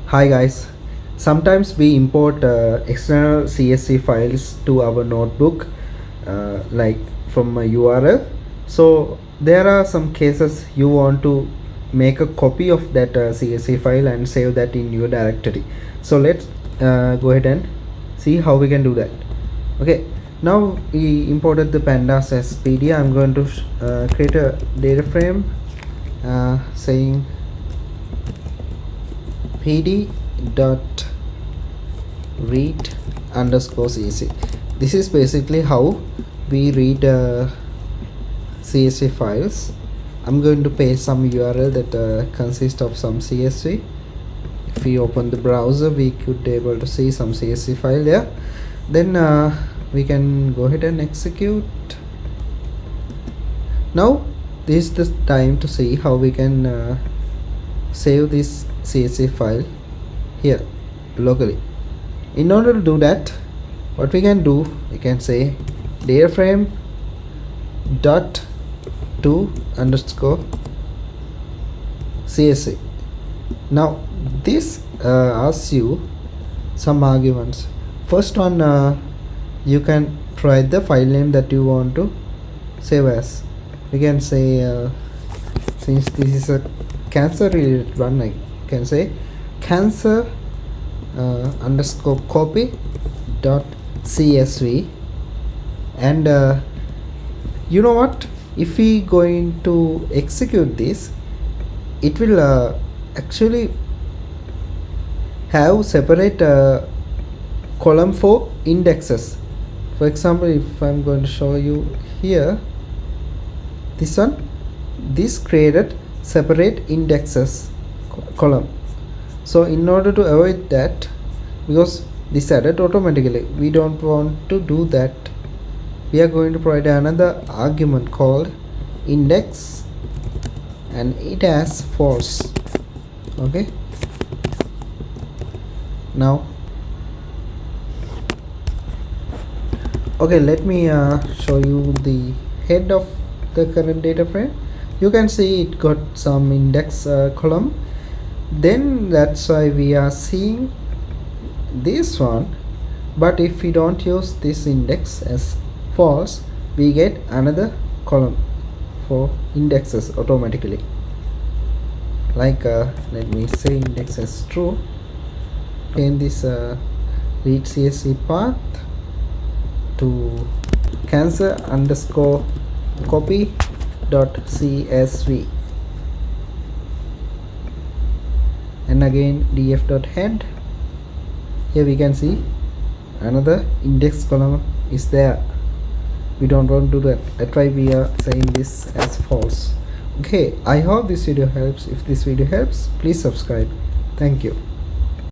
Hi guys, sometimes we import external CSV files to our notebook like from a URL. So there are some cases you want to make a copy of that CSV file and save that in your directory. So let's go ahead and see how we can do that. Okay, now we imported the pandas as PD. I'm going to create a data frame saying pd dot read underscore CSV. This is basically how we read CSV files. I'm going to paste some URL that consists of some CSV. If we open the browser, we could be able to see some CSV file there. Then we can go ahead and execute. Now this is the time to see how we can save this CSV file here locally. In order to do that, what we can do, we can say DataFrame dot to underscore CSV. Now this asks you some arguments. First one, you can provide the file name that you want to save as. We can say since this is a cancer related one, I can say cancer underscore copy dot CSV. And you know what, if we going to execute this, it will actually have separate column for indexes. For example, if I'm going to show you here, this one, this created separate indexes column. So in order to avoid that, because this added automatically, we don't want to do that, we are going to provide another argument called index and it has false. Okay, now let me show you the head of the current data frame. You can see it got some index column. Then that's why we are seeing this one. But if we don't use this index as false, we get another column for indexes automatically. Like let me say index as true. Change this read CSV path to cancer underscore copy dot CSV, and again df dot head. Here we can see another index column is there. We don't want to do that. That's why we are saying this as false. Okay, I hope this video helps. If this video helps, please subscribe. Thank you.